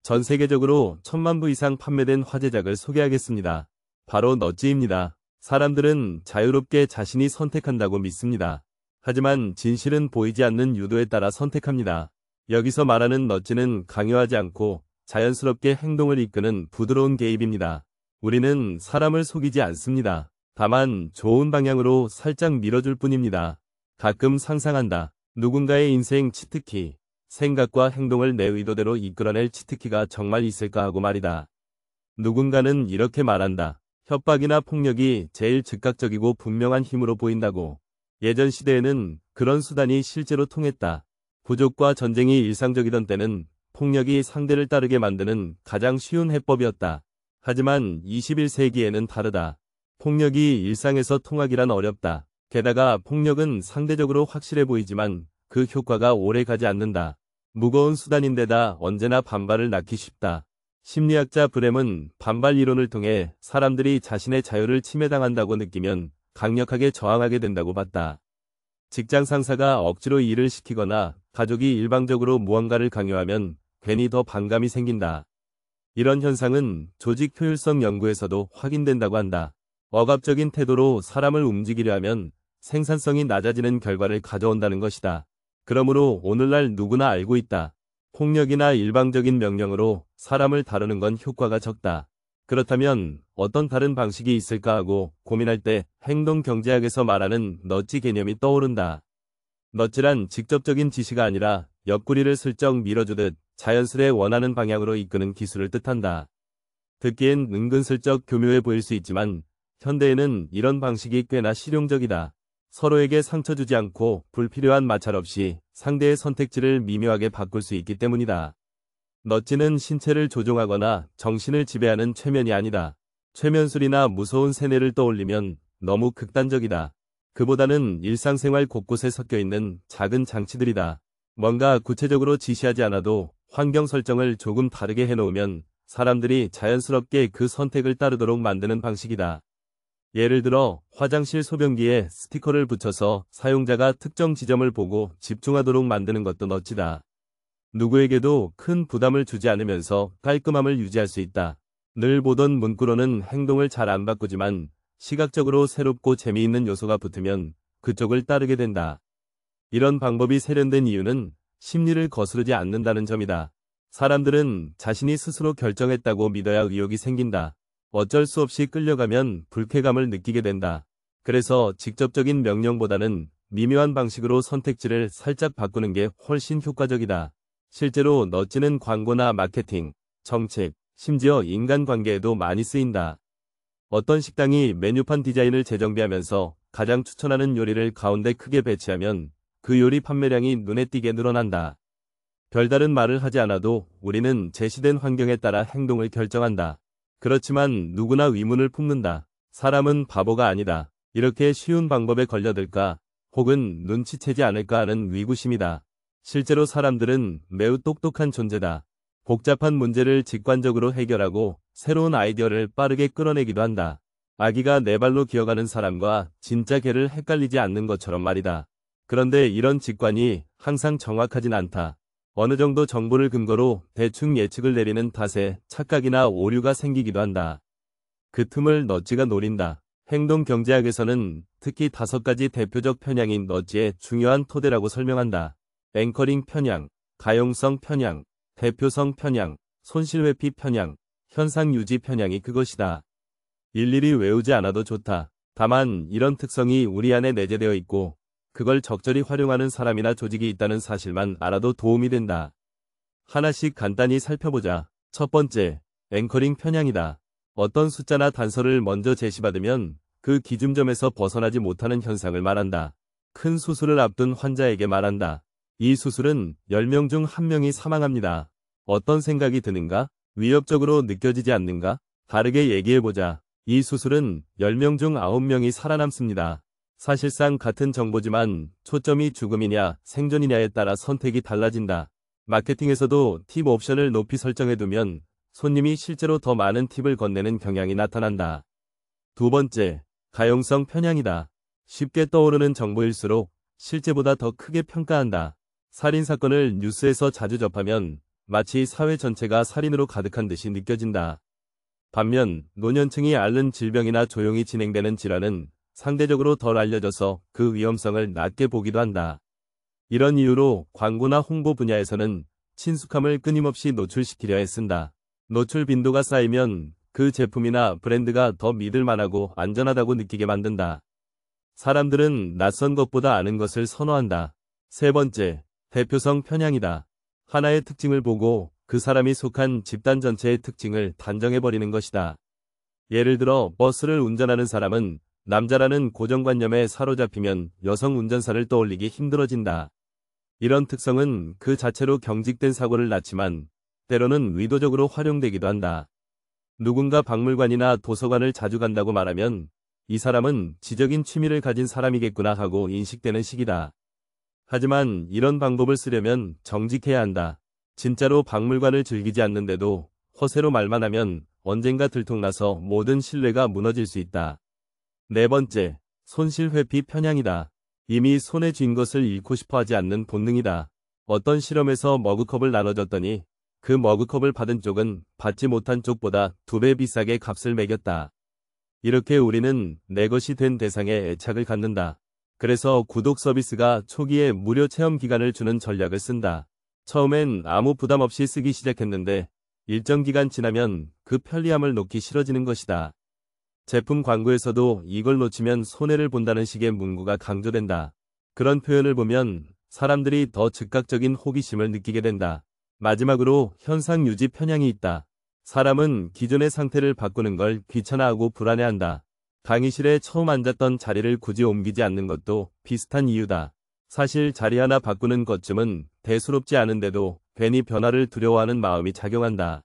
전 세계적으로 1000만 부 이상 판매된 화제작을 소개하겠습니다. 바로 넛지입니다. 사람들은 자유롭게 자신이 선택한다고 믿습니다. 하지만 진실은 보이지 않는 유도에 따라 선택합니다. 여기서 말하는 넛지는 강요하지 않고 자연스럽게 행동을 이끄는 부드러운 개입입니다. 우리는 사람을 속이지 않습니다. 다만 좋은 방향으로 살짝 밀어줄 뿐입니다. 가끔 상상한다. 누군가의 인생 치트키, 생각과 행동을 내 의도대로 이끌어낼 치트키가 정말 있을까 하고 말이다. 누군가는 이렇게 말한다. 협박이나 폭력이 제일 즉각적이고 분명한 힘으로 보인다고. 예전 시대에는 그런 수단이 실제로 통했다. 부족과 전쟁이 일상적이던 때는 폭력이 상대를 따르게 만드는 가장 쉬운 해법이었다. 하지만 21세기에는 다르다. 폭력이 일상에서 통하기란 어렵다. 게다가 폭력은 상대적으로 확실해 보이지만 그 효과가 오래 가지 않는다. 무거운 수단인데다 언제나 반발을 낳기 쉽다. 심리학자 브렘은 반발 이론을 통해 사람들이 자신의 자유를 침해당한다고 느끼면 강력하게 저항하게 된다고 봤다. 직장 상사가 억지로 일을 시키거나 가족이 일방적으로 무언가를 강요하면 괜히 더 반감이 생긴다. 이런 현상은 조직 효율성 연구에서도 확인된다고 한다. 억압적인 태도로 사람을 움직이려 하면 생산성이 낮아지는 결과를 가져온다는 것이다. 그러므로 오늘날 누구나 알고 있다. 폭력이나 일방적인 명령으로 사람을 다루는 건 효과가 적다. 그렇다면 어떤 다른 방식이 있을까 하고 고민할 때 행동경제학에서 말하는 넛지 개념이 떠오른다. 넛지란 직접적인 지시가 아니라 옆구리를 슬쩍 밀어주듯 자연스레 원하는 방향으로 이끄는 기술을 뜻한다. 듣기엔 은근슬쩍 교묘해 보일 수 있지만 현대에는 이런 방식이 꽤나 실용적이다. 서로에게 상처 주지 않고 불필요한 마찰 없이 상대의 선택지를 미묘하게 바꿀 수 있기 때문이다. 넛지는 신체를 조종하거나 정신을 지배하는 최면이 아니다. 최면술이나 무서운 세뇌를 떠올리면 너무 극단적이다. 그보다는 일상생활 곳곳에 섞여 있는 작은 장치들이다. 뭔가 구체적으로 지시하지 않아도 환경 설정을 조금 다르게 해놓으면 사람들이 자연스럽게 그 선택을 따르도록 만드는 방식이다. 예를 들어 화장실 소변기에 스티커를 붙여서 사용자가 특정 지점을 보고 집중하도록 만드는 것도 넛지다. 누구에게도 큰 부담을 주지 않으면서 깔끔함을 유지할 수 있다. 늘 보던 문구로는 행동을 잘 안 바꾸지만 시각적으로 새롭고 재미있는 요소가 붙으면 그쪽을 따르게 된다. 이런 방법이 세련된 이유는 심리를 거스르지 않는다는 점이다. 사람들은 자신이 스스로 결정했다고 믿어야 의욕이 생긴다. 어쩔 수 없이 끌려가면 불쾌감을 느끼게 된다. 그래서 직접적인 명령보다는 미묘한 방식으로 선택지를 살짝 바꾸는 게 훨씬 효과적이다. 실제로 넛지는 광고나 마케팅, 정책, 심지어 인간관계에도 많이 쓰인다. 어떤 식당이 메뉴판 디자인을 재정비하면서 가장 추천하는 요리를 가운데 크게 배치하면 그 요리 판매량이 눈에 띄게 늘어난다. 별다른 말을 하지 않아도 우리는 제시된 환경에 따라 행동을 결정한다. 그렇지만 누구나 의문을 품는다. 사람은 바보가 아니다. 이렇게 쉬운 방법에 걸려들까? 혹은 눈치채지 않을까 하는 의구심이다. 실제로 사람들은 매우 똑똑한 존재다. 복잡한 문제를 직관적으로 해결하고 새로운 아이디어를 빠르게 끌어내기도 한다. 아기가 네 발로 기어가는 사람과 진짜 개를 헷갈리지 않는 것처럼 말이다. 그런데 이런 직관이 항상 정확하진 않다. 어느 정도 정보를 근거로 대충 예측을 내리는 탓에 착각이나 오류가 생기기도 한다. 그 틈을 넛지가 노린다. 행동경제학에서는 특히 5가지 대표적 편향인 넛지의 중요한 토대라고 설명한다. 앵커링 편향, 가용성 편향, 대표성 편향, 손실회피 편향, 현상유지 편향이 그것이다. 일일이 외우지 않아도 좋다. 다만 이런 특성이 우리 안에 내재되어 있고 그걸 적절히 활용하는 사람이나 조직이 있다는 사실만 알아도 도움이 된다. 하나씩 간단히 살펴보자. 첫 번째, 앵커링 편향이다. 어떤 숫자나 단서를 먼저 제시받으면 그 기준점에서 벗어나지 못하는 현상을 말한다. 큰 수술을 앞둔 환자에게 말한다. 이 수술은 10명 중 1명이 사망합니다. 어떤 생각이 드는가? 위협적으로 느껴지지 않는가? 다르게 얘기해보자. 이 수술은 10명 중 9명이 살아남습니다. 사실상 같은 정보지만 초점이 죽음이냐 생존이냐에 따라 선택이 달라진다. 마케팅에서도 팁 옵션을 높이 설정해두면 손님이 실제로 더 많은 팁을 건네는 경향이 나타난다. 두 번째, 가용성 편향이다. 쉽게 떠오르는 정보일수록 실제보다 더 크게 평가한다. 살인사건을 뉴스에서 자주 접하면 마치 사회 전체가 살인으로 가득한 듯이 느껴진다. 반면 노년층이 앓는 질병이나 조용히 진행되는 질환은 상대적으로 덜 알려져서 그 위험성을 낮게 보기도 한다. 이런 이유로 광고나 홍보 분야에서는 친숙함을 끊임없이 노출시키려 애쓴다. 노출 빈도가 쌓이면 그 제품이나 브랜드가 더 믿을 만하고 안전하다고 느끼게 만든다. 사람들은 낯선 것보다 아는 것을 선호한다. 세 번째, 대표성 편향이다. 하나의 특징을 보고 그 사람이 속한 집단 전체의 특징을 단정해버리는 것이다. 예를 들어 버스를 운전하는 사람은 남자라는 고정관념에 사로잡히면 여성 운전사를 떠올리기 힘들어진다. 이런 특성은 그 자체로 경직된 사고를 낳지만 때로는 의도적으로 활용되기도 한다. 누군가 박물관이나 도서관을 자주 간다고 말하면 이 사람은 지적인 취미를 가진 사람이겠구나 하고 인식되는 식이다. 하지만 이런 방법을 쓰려면 정직해야 한다. 진짜로 박물관을 즐기지 않는데도 허세로 말만 하면 언젠가 들통나서 모든 신뢰가 무너질 수 있다. 네 번째, 손실 회피 편향이다. 이미 손에 쥔 것을 잃고 싶어 하지 않는 본능이다. 어떤 실험에서 머그컵을 나눠줬더니 그 머그컵을 받은 쪽은 받지 못한 쪽보다 2배 비싸게 값을 매겼다. 이렇게 우리는 내 것이 된 대상에 애착을 갖는다. 그래서 구독 서비스가 초기에 무료 체험 기간을 주는 전략을 쓴다. 처음엔 아무 부담 없이 쓰기 시작했는데 일정 기간 지나면 그 편리함을 놓기 싫어지는 것이다. 제품 광고에서도 이걸 놓치면 손해를 본다는 식의 문구가 강조된다. 그런 표현을 보면 사람들이 더 즉각적인 호기심을 느끼게 된다. 마지막으로 현상 유지 편향이 있다. 사람은 기존의 상태를 바꾸는 걸 귀찮아하고 불안해한다. 강의실에 처음 앉았던 자리를 굳이 옮기지 않는 것도 비슷한 이유다. 사실 자리 하나 바꾸는 것쯤은 대수롭지 않은데도 괜히 변화를 두려워하는 마음이 작용한다.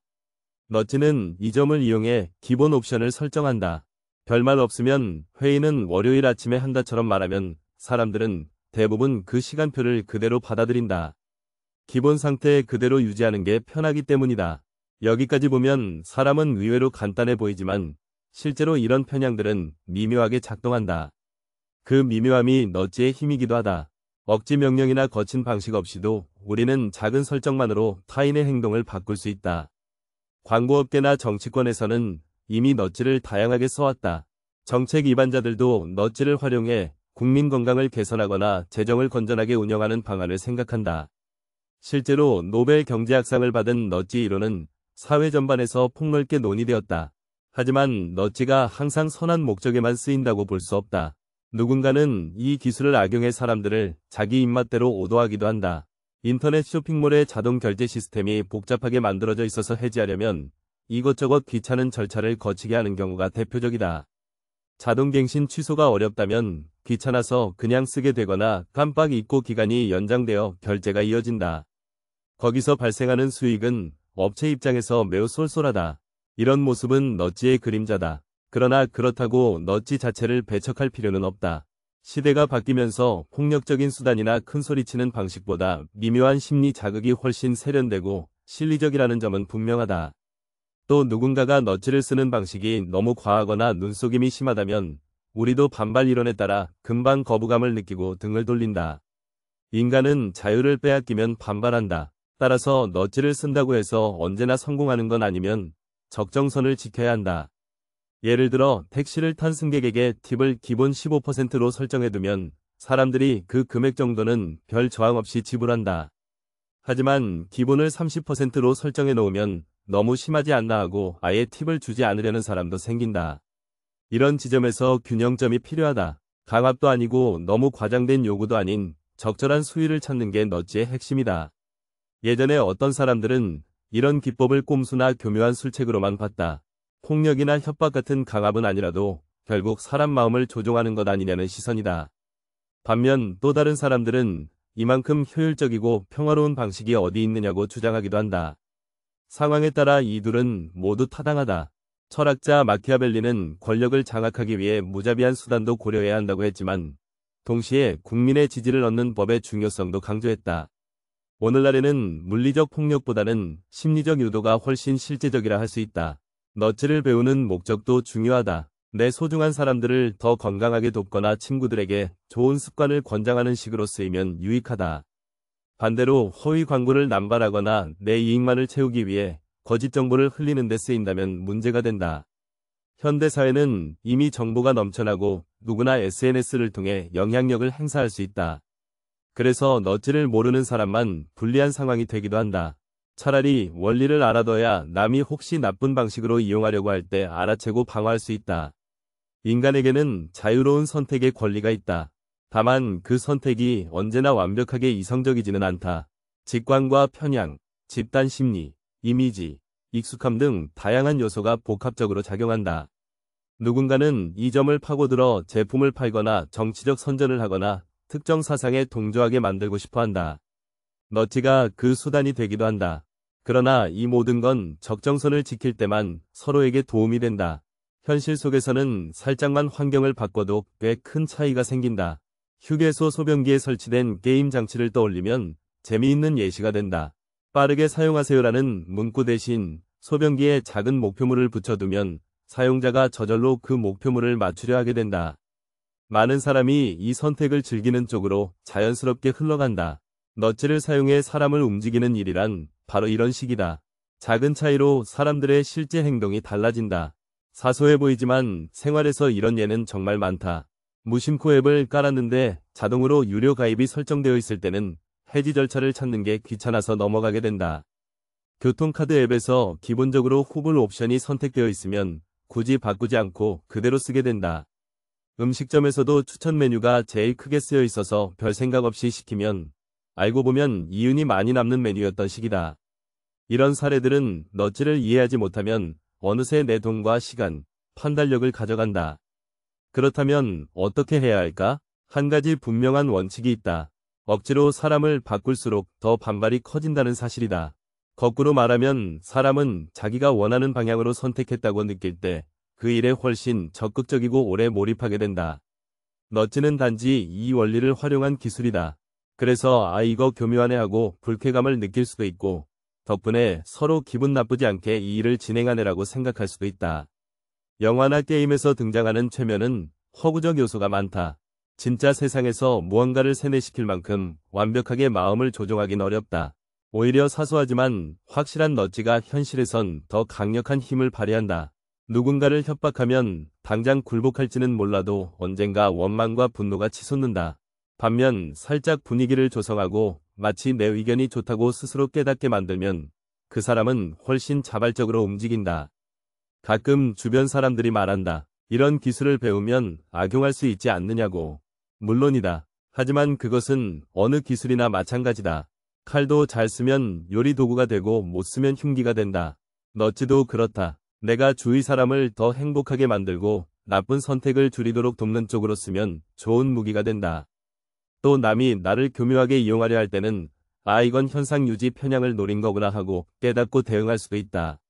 너찌는 이 점을 이용해 기본 옵션을 설정한다. 별말 없으면 회의는 월요일 아침에 한다처럼 말하면 사람들은 대부분 그 시간표를 그대로 받아들인다. 기본 상태 그대로 유지하는 게 편하기 때문이다. 여기까지 보면 사람은 의외로 간단해 보이지만 실제로 이런 편향들은 미묘하게 작동한다. 그 미묘함이 너찌의 힘이기도 하다. 억지 명령이나 거친 방식 없이도 우리는 작은 설정만으로 타인의 행동을 바꿀 수 있다. 광고업계나 정치권에서는 이미 너찌를 다양하게 써왔다. 정책 위반자들도 너찌를 활용해 국민 건강을 개선하거나 재정을 건전하게 운영하는 방안을 생각한다. 실제로 노벨 경제학상을 받은 너찌 이론은 사회 전반에서 폭넓게 논의되었다. 하지만 너찌가 항상 선한 목적에만 쓰인다고 볼 수 없다. 누군가는 이 기술을 악용해 사람들을 자기 입맛대로 오도하기도 한다. 인터넷 쇼핑몰의 자동 결제 시스템이 복잡하게 만들어져 있어서 해지하려면 이것저것 귀찮은 절차를 거치게 하는 경우가 대표적이다. 자동갱신 취소가 어렵다면 귀찮아서 그냥 쓰게 되거나 깜빡 잊고 기간이 연장되어 결제가 이어진다. 거기서 발생하는 수익은 업체 입장에서 매우 쏠쏠하다. 이런 모습은 너찌의 그림자다. 그러나 그렇다고 너찌 자체를 배척할 필요는 없다. 시대가 바뀌면서 폭력적인 수단이나 큰소리치는 방식보다 미묘한 심리 자극이 훨씬 세련되고 실리적이라는 점은 분명하다. 또 누군가가 너찌를 쓰는 방식이 너무 과하거나 눈속임이 심하다면 우리도 반발 이론에 따라 금방 거부감을 느끼고 등을 돌린다. 인간은 자유를 빼앗기면 반발한다. 따라서 너찌를 쓴다고 해서 언제나 성공하는 건 아니면 적정선을 지켜야 한다. 예를 들어 택시를 탄 승객에게 팁을 기본 15%로 설정해두면 사람들이 그 금액 정도는 별 저항 없이 지불한다. 하지만 기본을 30%로 설정해 놓으면 너무 심하지 않나 하고 아예 팁을 주지 않으려는 사람도 생긴다. 이런 지점에서 균형점이 필요하다. 강압도 아니고 너무 과장된 요구도 아닌 적절한 수위를 찾는 게 너찌의 핵심이다. 예전에 어떤 사람들은 이런 기법을 꼼수나 교묘한 술책으로만 봤다. 폭력이나 협박 같은 강압은 아니라도 결국 사람 마음을 조종하는 것 아니냐는 시선이다. 반면 또 다른 사람들은 이만큼 효율적이고 평화로운 방식이 어디 있느냐고 주장하기도 한다. 상황에 따라 이 둘은 모두 타당하다. 철학자 마키아벨리는 권력을 장악하기 위해 무자비한 수단도 고려해야 한다고 했지만 동시에 국민의 지지를 얻는 법의 중요성도 강조했다. 오늘날에는 물리적 폭력보다는 심리적 유도가 훨씬 실제적이라 할 수 있다. 너찌를 배우는 목적도 중요하다. 내 소중한 사람들을 더 건강하게 돕거나 친구들에게 좋은 습관을 권장하는 식으로 쓰이면 유익하다. 반대로 허위 광고를 남발하거나 내 이익만을 채우기 위해 거짓 정보를 흘리는 데 쓰인다면 문제가 된다. 현대사회는 이미 정보가 넘쳐나고 누구나 SNS를 통해 영향력을 행사할 수 있다. 그래서 너찌를 모르는 사람만 불리한 상황이 되기도 한다. 차라리 원리를 알아둬야 남이 혹시 나쁜 방식으로 이용하려고 할 때 알아채고 방어할 수 있다. 인간에게는 자유로운 선택의 권리가 있다. 다만 그 선택이 언제나 완벽하게 이성적이지는 않다. 직관과 편향, 집단 심리, 이미지, 익숙함 등 다양한 요소가 복합적으로 작용한다. 누군가는 이 점을 파고들어 제품을 팔거나 정치적 선전을 하거나 특정 사상에 동조하게 만들고 싶어 한다. 너찌가 그 수단이 되기도 한다. 그러나 이 모든 건 적정선을 지킬 때만 서로에게 도움이 된다. 현실 속에서는 살짝만 환경을 바꿔도 꽤 큰 차이가 생긴다. 휴게소 소변기에 설치된 게임 장치를 떠올리면 재미있는 예시가 된다. 빠르게 사용하세요라는 문구 대신 소변기에 작은 목표물을 붙여두면 사용자가 저절로 그 목표물을 맞추려 하게 된다. 많은 사람이 이 선택을 즐기는 쪽으로 자연스럽게 흘러간다. 너찌를 사용해 사람을 움직이는 일이란 바로 이런 식이다. 작은 차이로 사람들의 실제 행동이 달라진다. 사소해 보이지만 생활에서 이런 예는 정말 많다. 무심코 앱을 깔았는데 자동으로 유료 가입이 설정되어 있을 때는 해지 절차를 찾는 게 귀찮아서 넘어가게 된다. 교통카드 앱에서 기본적으로 후불 옵션이 선택되어 있으면 굳이 바꾸지 않고 그대로 쓰게 된다. 음식점에서도 추천 메뉴가 제일 크게 쓰여 있어서 별 생각 없이 시키면 알고 보면 이윤이 많이 남는 메뉴였던 식이다. 이런 사례들은 너찌를 이해하지 못하면 어느새 내 돈과 시간, 판단력을 가져간다. 그렇다면 어떻게 해야 할까? 한 가지 분명한 원칙이 있다. 억지로 사람을 바꿀수록 더 반발이 커진다는 사실이다. 거꾸로 말하면 사람은 자기가 원하는 방향으로 선택했다고 느낄 때 그 일에 훨씬 적극적이고 오래 몰입하게 된다. 너찌는 단지 이 원리를 활용한 기술이다. 그래서 이거 교묘하네 하고 불쾌감을 느낄 수도 있고 덕분에 서로 기분 나쁘지 않게 이 일을 진행하네라고 생각할 수도 있다. 영화나 게임에서 등장하는 최면은 허구적 요소가 많다. 진짜 세상에서 무언가를 세뇌시킬 만큼 완벽하게 마음을 조종하긴 어렵다. 오히려 사소하지만 확실한 너찌가 현실에선 더 강력한 힘을 발휘한다. 누군가를 협박하면 당장 굴복할지는 몰라도 언젠가 원망과 분노가 치솟는다. 반면 살짝 분위기를 조성하고 마치 내 의견이 좋다고 스스로 깨닫게 만들면 그 사람은 훨씬 자발적으로 움직인다. 가끔 주변 사람들이 말한다. 이런 기술을 배우면 악용할 수 있지 않느냐고. 물론이다. 하지만 그것은 어느 기술이나 마찬가지다. 칼도 잘 쓰면 요리 도구가 되고 못 쓰면 흉기가 된다. 너찌도 그렇다. 내가 주위 사람을 더 행복하게 만들고 나쁜 선택을 줄이도록 돕는 쪽으로 쓰면 좋은 무기가 된다. 또 남이 나를 교묘하게 이용하려 할 때는 이건 현상 유지 편향을 노린 거구나 하고 깨닫고 대응할 수도 있다.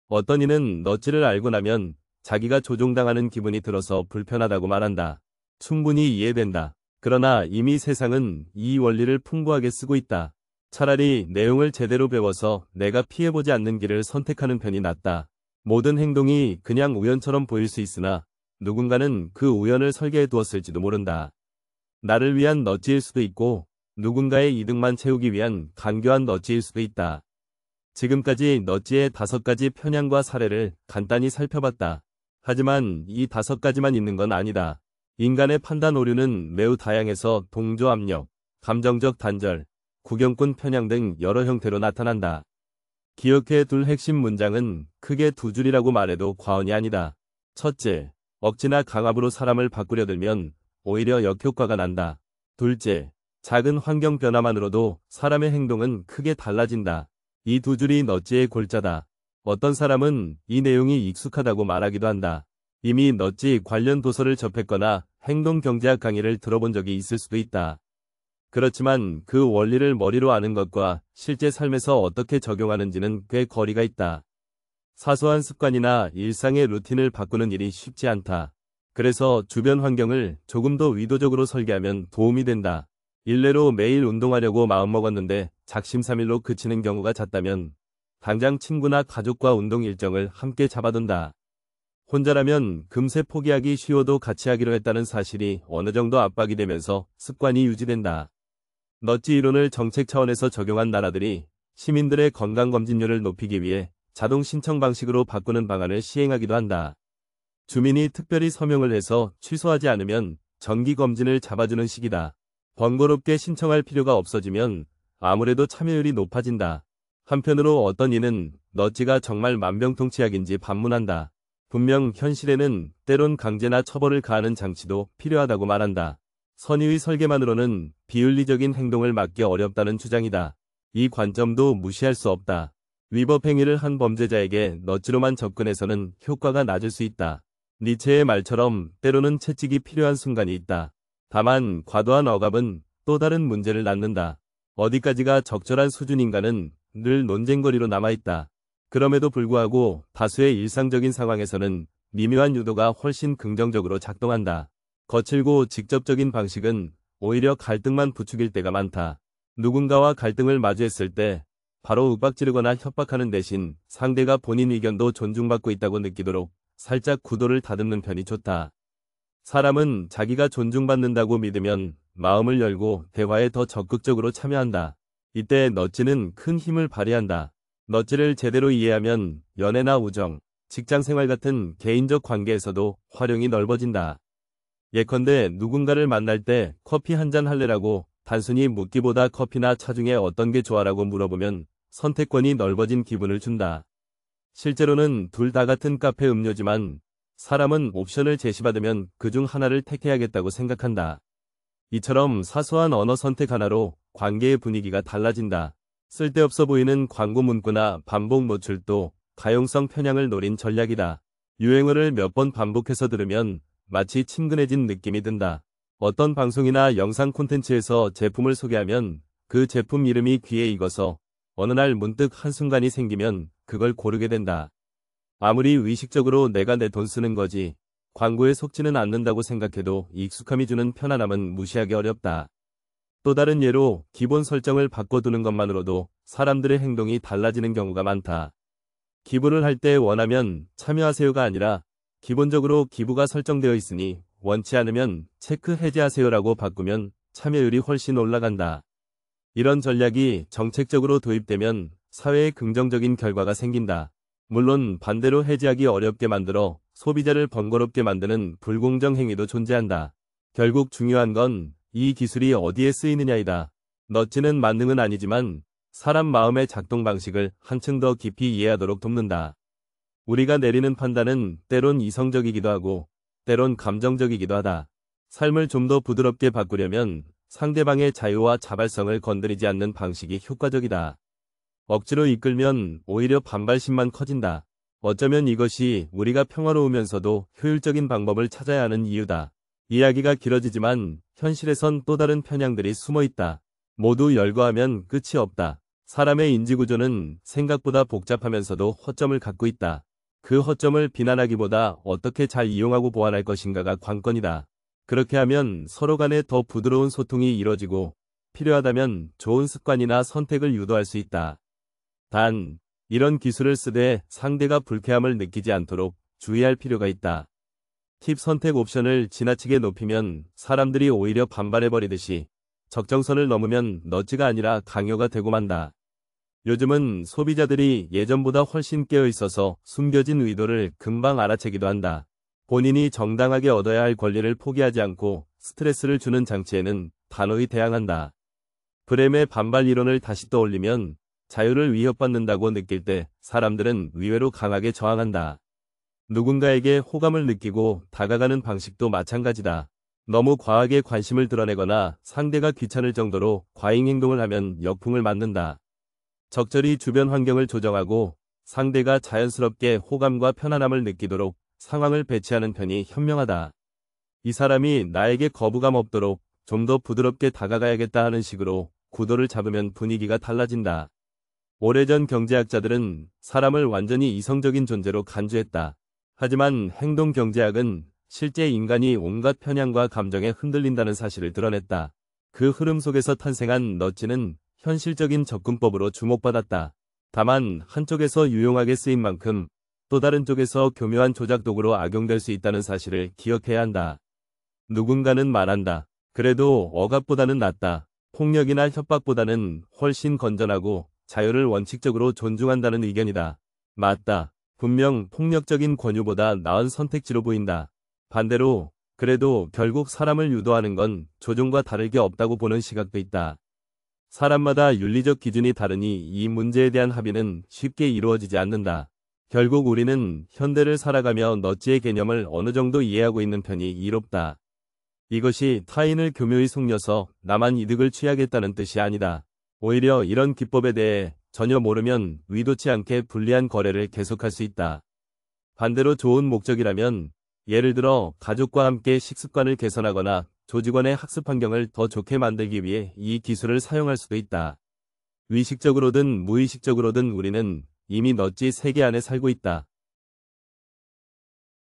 어떤 이는 너찌를 알고 나면 자기가 조종당하는 기분이 들어서 불편하다고 말한다. 충분히 이해된다. 그러나 이미 세상은 이 원리를 풍부하게 쓰고 있다. 차라리 내용을 제대로 배워서 내가 피해보지 않는 길을 선택하는 편이 낫다. 모든 행동이 그냥 우연처럼 보일 수 있으나 누군가는 그 우연을 설계해 두었을지도 모른다. 나를 위한 너찌일 수도 있고 누군가의 이득만 채우기 위한 간교한 너찌일 수도 있다. 지금까지 너찌의 5가지 편향과 사례를 간단히 살펴봤다. 하지만 이 5가지만 있는 건 아니다. 인간의 판단 오류는 매우 다양해서 동조 압력, 감정적 단절, 구경꾼 편향 등 여러 형태로 나타난다. 기억해 둘 핵심 문장은 크게 2줄이라고 말해도 과언이 아니다. 첫째, 억지나 강압으로 사람을 바꾸려 들면 오히려 역효과가 난다. 둘째, 작은 환경 변화만으로도 사람의 행동은 크게 달라진다. 이 2줄이 너찌의 골자다. 어떤 사람은 이 내용이 익숙하다고 말하기도 한다. 이미 너찌 관련 도서를 접했거나 행동경제학 강의를 들어본 적이 있을 수도 있다. 그렇지만 그 원리를 머리로 아는 것과 실제 삶에서 어떻게 적용하는지는 꽤 거리가 있다. 사소한 습관이나 일상의 루틴을 바꾸는 일이 쉽지 않다. 그래서 주변 환경을 조금 더 의도적으로 설계하면 도움이 된다. 일례로 매일 운동하려고 마음먹었는데 작심삼일로 그치는 경우가 잦다면 당장 친구나 가족과 운동 일정을 함께 잡아둔다. 혼자라면 금세 포기하기 쉬워도 같이 하기로 했다는 사실이 어느 정도 압박이 되면서 습관이 유지된다. 너찌 이론을 정책 차원에서 적용한 나라들이 시민들의 건강검진료를 높이기 위해 자동 신청 방식으로 바꾸는 방안을 시행하기도 한다. 주민이 특별히 서명을 해서 취소하지 않으면 정기검진을 잡아주는 식이다. 번거롭게 신청할 필요가 없어지면 아무래도 참여율이 높아진다. 한편으로 어떤 이는 너찌가 정말 만병통치약인지 반문한다. 분명 현실에는 때론 강제나 처벌을 가하는 장치도 필요하다고 말한다. 선의의 설계만으로는 비윤리적인 행동을 막기 어렵다는 주장이다. 이 관점도 무시할 수 없다. 위법 행위를 한 범죄자에게 너찌로만 접근해서는 효과가 낮을 수 있다. 니체의 말처럼 때로는 채찍이 필요한 순간이 있다. 다만 과도한 억압은 또 다른 문제를 낳는다. 어디까지가 적절한 수준인가는 늘 논쟁거리로 남아있다. 그럼에도 불구하고 다수의 일상적인 상황에서는 미묘한 유도가 훨씬 긍정적으로 작동한다. 거칠고 직접적인 방식은 오히려 갈등만 부추길 때가 많다. 누군가와 갈등을 마주했을 때 바로 윽박지르거나 협박하는 대신 상대가 본인 의견도 존중받고 있다고 느끼도록 살짝 구도를 다듬는 편이 좋다. 사람은 자기가 존중받는다고 믿으면 마음을 열고 대화에 더 적극적으로 참여한다. 이때 너찌는 큰 힘을 발휘한다. 너찌를 제대로 이해하면 연애나 우정, 직장생활 같은 개인적 관계에서도 활용이 넓어진다. 예컨대 누군가를 만날 때 커피 한잔 할래라고 단순히 묻기보다 커피나 차 중에 어떤 게 좋아라고 물어보면 선택권이 넓어진 기분을 준다. 실제로는 둘 다 같은 카페 음료지만 사람은 옵션을 제시받으면 그중 하나를 택해야겠다고 생각한다. 이처럼 사소한 언어 선택 하나로 관계의 분위기가 달라진다. 쓸데없어 보이는 광고 문구나 반복 노출도 가용성 편향을 노린 전략이다. 유행어를 몇 번 반복해서 들으면 마치 친근해진 느낌이 든다. 어떤 방송이나 영상 콘텐츠에서 제품을 소개하면 그 제품 이름이 귀에 익어서 어느 날 문득 한순간이 생기면 그걸 고르게 된다. 아무리 의식적으로 내가 내 돈 쓰는 거지 광고에 속지는 않는다고 생각해도 익숙함이 주는 편안함은 무시하기 어렵다. 또 다른 예로 기본 설정을 바꿔두는 것만으로도 사람들의 행동이 달라지는 경우가 많다. 기부를 할 때 원하면 참여하세요가 아니라 기본적으로 기부가 설정되어 있으니 원치 않으면 체크 해제하세요라고 바꾸면 참여율이 훨씬 올라간다. 이런 전략이 정책적으로 도입되면 사회에 긍정적인 결과가 생긴다. 물론 반대로 해제하기 어렵게 만들어 소비자를 번거롭게 만드는 불공정 행위도 존재한다. 결국 중요한 건 이 기술이 어디에 쓰이느냐이다. 너찌는 만능은 아니지만 사람 마음의 작동 방식을 한층 더 깊이 이해하도록 돕는다. 우리가 내리는 판단은 때론 이성적이기도 하고 때론 감정적이기도 하다. 삶을 좀 더 부드럽게 바꾸려면 상대방의 자유와 자발성을 건드리지 않는 방식이 효과적이다. 억지로 이끌면 오히려 반발심만 커진다. 어쩌면 이것이 우리가 평화로우면서도 효율적인 방법을 찾아야 하는 이유다. 이야기가 길어지지만 현실에선 또 다른 편향들이 숨어 있다. 모두 열거하면 끝이 없다. 사람의 인지구조는 생각보다 복잡하면서도 허점을 갖고 있다. 그 허점을 비난하기보다 어떻게 잘 이용하고 보완할 것인가가 관건이다. 그렇게 하면 서로 간에 더 부드러운 소통이 이뤄지고 필요하다면 좋은 습관이나 선택을 유도할 수 있다. 단, 이런 기술을 쓰되 상대가 불쾌함을 느끼지 않도록 주의할 필요가 있다. 팁 선택 옵션을 지나치게 높이면 사람들이 오히려 반발해버리듯이 적정선을 넘으면 너찌가 아니라 강요가 되고 만다. 요즘은 소비자들이 예전보다 훨씬 깨어있어서 숨겨진 의도를 금방 알아채기도 한다. 본인이 정당하게 얻어야 할 권리를 포기하지 않고 스트레스를 주는 장치에는 단호히 대항한다. 브렘의 반발 이론을 다시 떠올리면 자유를 위협받는다고 느낄 때 사람들은 의외로 강하게 저항한다. 누군가에게 호감을 느끼고 다가가는 방식도 마찬가지다. 너무 과하게 관심을 드러내거나 상대가 귀찮을 정도로 과잉 행동을 하면 역풍을 맞는다. 적절히 주변 환경을 조정하고 상대가 자연스럽게 호감과 편안함을 느끼도록 상황을 배치하는 편이 현명하다. 이 사람이 나에게 거부감 없도록 좀 더 부드럽게 다가가야겠다 하는 식으로 구도를 잡으면 분위기가 달라진다. 오래전 경제학자들은 사람을 완전히 이성적인 존재로 간주했다. 하지만 행동경제학은 실제 인간이 온갖 편향과 감정에 흔들린다는 사실을 드러냈다. 그 흐름 속에서 탄생한 너찌는 현실적인 접근법으로 주목받았다. 다만 한쪽에서 유용하게 쓰인 만큼 또 다른 쪽에서 교묘한 조작 도구로 악용될 수 있다는 사실을 기억해야 한다. 누군가는 말한다. 그래도 억압보다는 낫다. 폭력이나 협박보다는 훨씬 건전하고 자유를 원칙적으로 존중한다는 의견이다. 맞다. 분명 폭력적인 권유보다 나은 선택지로 보인다. 반대로 그래도 결국 사람을 유도하는 건 조종과 다를 게 없다고 보는 시각도 있다. 사람마다 윤리적 기준이 다르니 이 문제에 대한 합의는 쉽게 이루어지지 않는다. 결국 우리는 현대를 살아가며 너지의 개념을 어느 정도 이해하고 있는 편이 이롭다. 이것이 타인을 교묘히 속여서 나만 이득을 취하겠다는 뜻이 아니다. 오히려 이런 기법에 대해 전혀 모르면 의도치 않게 불리한 거래를 계속할 수 있다. 반대로 좋은 목적이라면 예를 들어 가족과 함께 식습관을 개선하거나 조직원의 학습 환경을 더 좋게 만들기 위해 이 기술을 사용할 수도 있다. 의식적으로든 무의식적으로든 우리는 이미 너지 세계 안에 살고 있다.